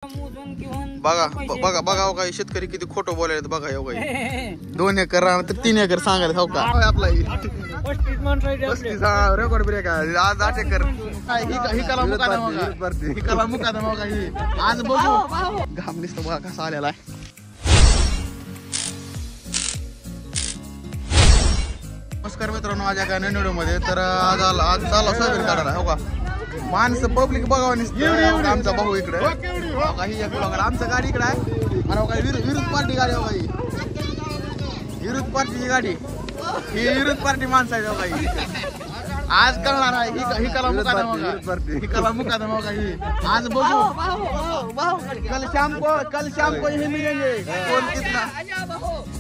बघा बघा बघा हो काही शेतकरी किती खोटं बोलायला बघा हो काही 2 एकर तर 3 एकर सांगायला हो का आपला रेकॉर्ड ब्रेक आहे आज 8 एकर ही कला मुकादम हो काही आज बघू घाम दिसतो बघा कसा आलेला आहे. नमस्कार मित्रांनो, माझ्या काय व्हिडिओ मध्ये तर आज चालला सोयाबीन काढायला हो का. माणसं पब्लिक बघावं आमचा भाऊ इकडे काही आमचं गाडी इकडे आहे आणि काही विरोध पार्टी गाडी हो काही विरोध पार्टीची गाडी ही विरोध पार्टी माणसं आहे काही आज करणार आहे ही कला मुकादम हो काही आज बघू कल शाम को ही मिलेंगे कौन कितना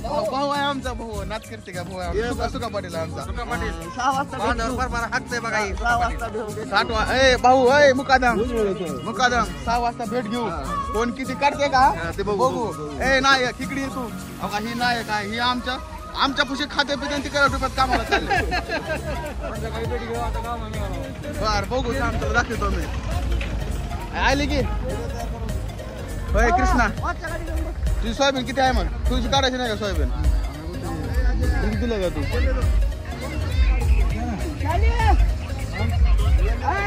भाऊ आहे आमचा भाऊ नाच करते का भाऊ सुका पाटील आमचा 6 वाजता हाकते बघा 7 भाऊ मुकादम 6 वाजता भेट घेऊ कोण किती काढते का ते बघू. नायक इकडे तू ही नायक आहे ही आमच्या पुशी खाते पिते ती करा रुपयात कामाला चालले बर बघू आमचं दाखवतो मी आली की होय कृष्णा तुझी सोयाबीन किती आहे मग तुझी काढायची नाही का सोयाबीन दिलं का तू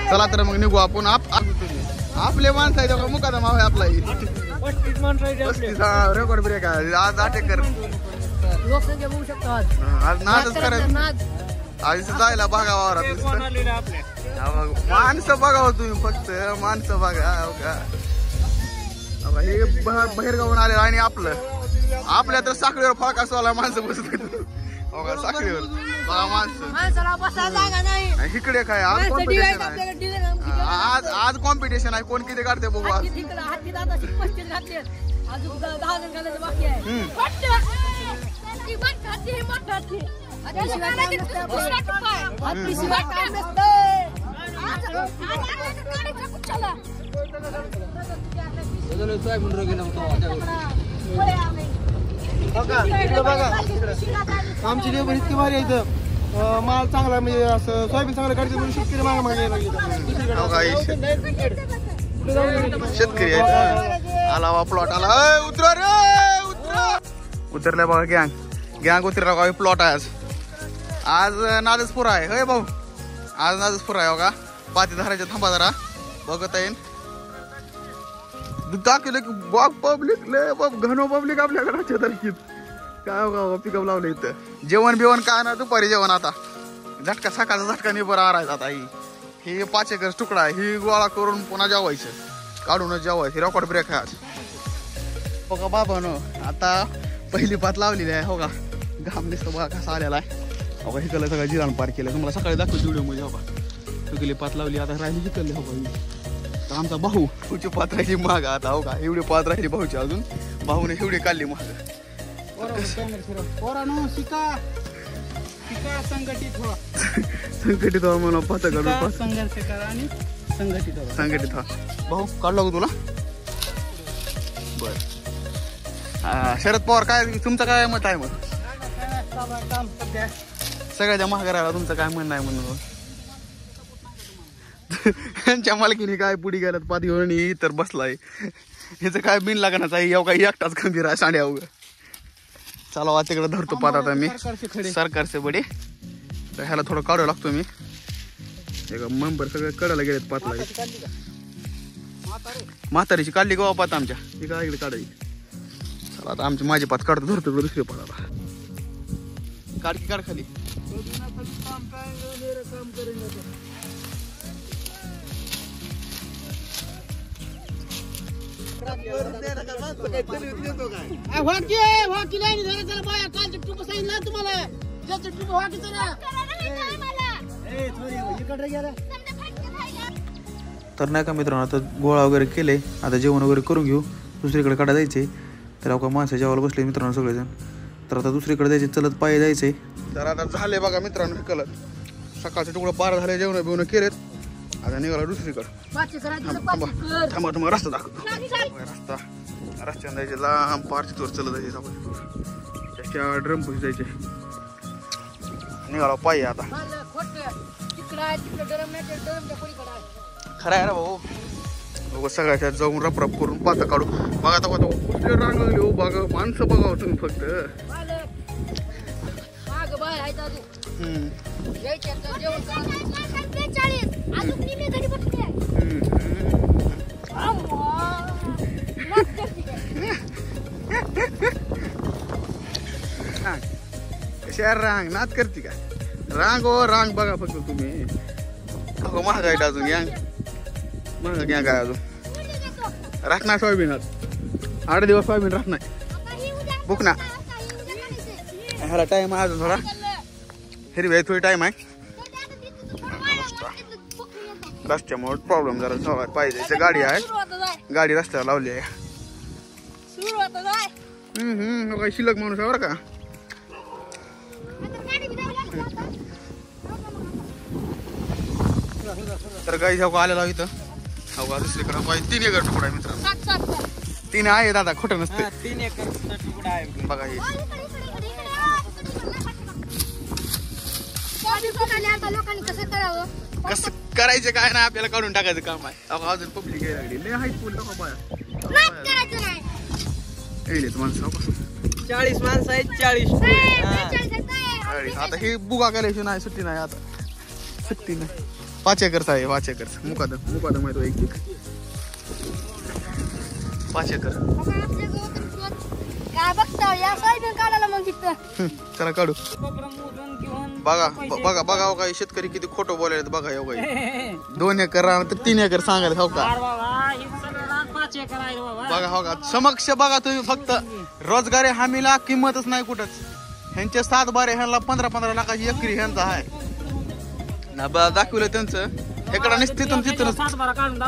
चला तर मग निघू आपण आपले माणसं आहे तेव्हा मुकादम आहे आपला रेकॉर्ड ब्रेक आहे आज 8 एकर लोकसंख्या बघू शकतो आज नादच करायचं आज जायला बघा वावरात माणसं बघावं तुम्ही फक्त माणसं बघा हे बाहेर गावून आले आणि आपल्या तर साखळीवर फाका सोला माणसं बसत बघा साखळीवर बघा माणसं इकडे काय आज कॉम्पिटिशन आहे आज कॉम्पिटिशन आहे कोण किती काढते बघू आज आमची लेबर इतकी भारी आहे माल चांगला म्हणजे असं सोयाबीन चांगलं काढते म्हणून शेतकरी मागे शेतकरी आला प्लॉट आला उतरल्या बघा गँग उतरला का प्लॉट आहे आज नादच पुरा आहे होय भाऊ आज नादच पुरा आहे बघा पाती धाराच्या थांबा जरा बघत येईन दाखवलं की बाग पब्लिक लय घनो पब्लिक आपल्याकडे तारखेत काय पिकअप लावलं इथं जेवण बिवण काय ना दुपारी जेवण आता झटका सकाळचा झटका नाही बरं आरायचा आता ही 5 एकर तुकडा आहे ही गोळा करून पुन्हा जेवायचं काढूनच जेवायचं रेकॉर्ड ब्रेक आहे आज हो का बाबानो. आता पहिली पात लावलेली आहे हो का घाम दिसतो बघा कसा आलेला आहे हो का हिकडलं सगळं जिराण पार केलं तुम्हाला सकाळी दाखवतो व्हिडिओ मध्ये हो का सगळी पात लावली आता राहिली हिकडली हो का तर आमचा भाऊ तुझी पात राहिली महाग आता हो का एवढी पात राहिली भाऊची अजून भाऊने एवढी काढली महाग संघटित व्हा म्हणून पात काढून संघर्ष करा आणि संघटित व्हा भाऊ काढला तुला बर. शरद पवार काय तुमचं काय मत आहे मग सगळ्याच्या महागाराला तुमचं काय म्हणणं आहे म्हणून त्यांच्या मालकीने काय पुढे गेल्यात पात घेऊन तर बसलाय ह्याचं काय बिन लागणार आहे एवढा काही एकटाच खंबीर आहे साड्या उग चला वा तिकडे धरतो पात आता मी सरकारचे बडे तर ह्याला थोडं काढावं लागतो मी एक मेंबर सगळे कडायला गेलेत पातला म्हातारीची काढली गोवा पात आमच्या ही काय इकडे काढायची चला आता आमची माझी पात काढतो धरतो इकडे दुसरी पात आता काढ काढ खाली तर नाही का मित्रांनो आता गोळा वगैरे केले आता जेवण वगैरे करून घेऊ दुसरीकडे काढा जायचे तर अवघा माणसं जेवायला बसले मित्रांनो सगळेजण तर आता दुसरीकडे जायचे चलत पाय जायचे तर आता झाले बघा मित्रांनो हे कलर सकाळचे तुकडं 12 झाले जेवण बिवणं केलेत आता निघाला दुसरीकडे थांबा रस्ता दाखवतो रस्त्याने जायचे लांब पारची तोर चलत जायचे त्याच्या ड्रम पुशी जायचे निघाला पाय आता खरं आहे ना भाऊ सगळ्याच्या जाऊन रपरप करून पाता काढू. बघा आता कुठले रांग लागली हो. बघा माणसं बघावं तुम्ही फक्त. कशा रांग नाच करते का? रांग हो रांग बघा फक्त तुम्ही. महागाईट अजून या महाग घ्या काय अजून राहत नाही सोयाबीन. 8 दिवस सोयाबीन राहत नाही. बुक ना ह्याला टाइम आहे अजून थोडा. हिरवी थोडी टाइम आहे. रस्त्यामुळे प्रॉब्लेम जरा सवार पाहिजे. गाडी आहे गाडी रस्त्यावर लावली आहे. काही शिल्लक माणूस आहे बरं का. तर गाई जाऊ आलेला इथं हो दुसरीकडे 3 एकर तुकडा आहे मित्रांनो. 3 आहे दादा खोटं नसते. 3 एकर तुकडा आहे बघा हे कसं करायचं काय ना आपल्याला काढून टाकायचं काम आहे. अजून पब्लिक यायला लागली. लय हाय फुल माणसं 40 माणसं आहेत. 40 आता हे बुगा केल्याशिवाय नाही सुट्टी नाही. आता सुट्टी नाही. 5 एकरचा आहे. 5 एकरचा मुकादम माहिती आहे. 1 5 एकर चला काढू. बघा बघा बघा हो काही शेतकरी किती खोटं बोलायला. बघा हो काही 2 एकर तर 3 एकर सांगायला हो का. बघा हो का समक्ष बघा तुम्ही. फक्त रोजगारी हमीला किंमतच नाही कुठंच. ह्यांचे 7 बारे ह्यांना 15-15 लाखाची एकरी ह्यांचा आहे ना. दाखवलं त्यांचं इकडं नाही.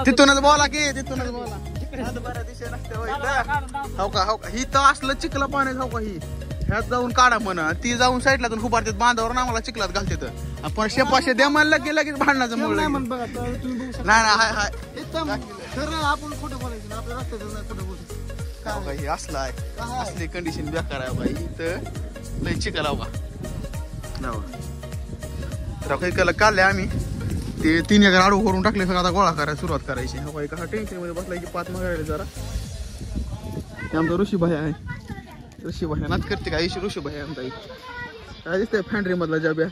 तिथूनच बोला की तिथूनच बोला. हो का हो का ही तर असलं चिखला पाण्यात हो का. ही ह्यात जाऊन काढा म्हणा. ती जाऊन साईडला उभारतात बांधावर आम्हाला चिखलात घालतात. पण 100-500 द्या म्हणलं की लगेच भांडणाचं मूळ. नाही हाय हाय आपण खोटं बोलायचं आपल्या रस्त्यात खोटं बोलतो. हे असलं आहे. असली कंडिशन बेकार आहे बाई. इथं लय चिखल हो का. तर काही काढले आम्ही ते 3 एकर आडू करून टाकले. सगळं आता गोळा करायला सुरुवात करायची. हो काही कसा टेन्शन मध्ये बसला की 5 मागायला जरा. आमचा ऋषीभाई आहे. ऋषीभाई नाच करते का. ऋषीभाई आमचा काय दिसतंय फॅन्ड्री मधला जाब्या.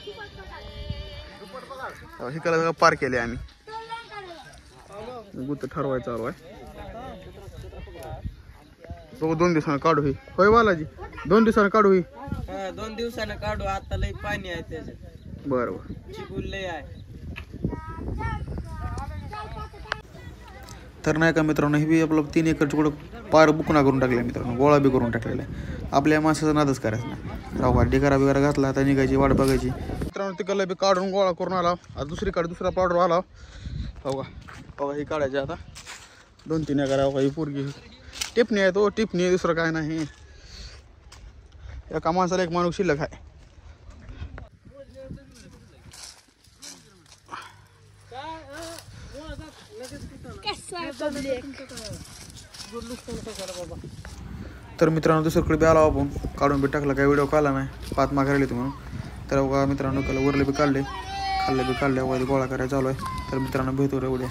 हे पार केले आम्ही. गुत्त ठरवायचं चालू आहे. 2 दिवसानं काढू ही. होय बालाजी 2 दिवसानं काढू ही. 2 दिवसानं काढू. आता लई पाणी आहे त्याच्यात. बरोबर चिखल लई आहे. तर नाही का मित्रांनो हे बी आपलं 3 एकर तुकडं पार बुकना करून टाकले मित्रांनो. गोळा बी करून टाकलेला आहे. आपल्या माणसाचा नादच करायचा नाही. राव ढिगारा बिगारा घातला आता निघायची वाट बघायची. मित्रांनो तिकडला बी काढून गोळा करून आला. आता दुसरीकडे दुसरा पावडर आला हो का. बघा ही काढायची आता 2-3 एकर. हो का ही पोरगी टिपणी आहे. तो टिपणी दुसरं काय नाही. एका माणसाला 1 माणूस शिल्लक आहे. तर मित्रांनो दुसरीकडे बी आला आपण काढून बी टाकला. काही व्हिडिओ काढला नाही. 5 मागायला तुम्ही तर बघा मित्रांनो. वरले बी काढले खाल्ले बी काढले. गोळा करायला चालू आहे. तर मित्रांनो भेटू रे उद्या.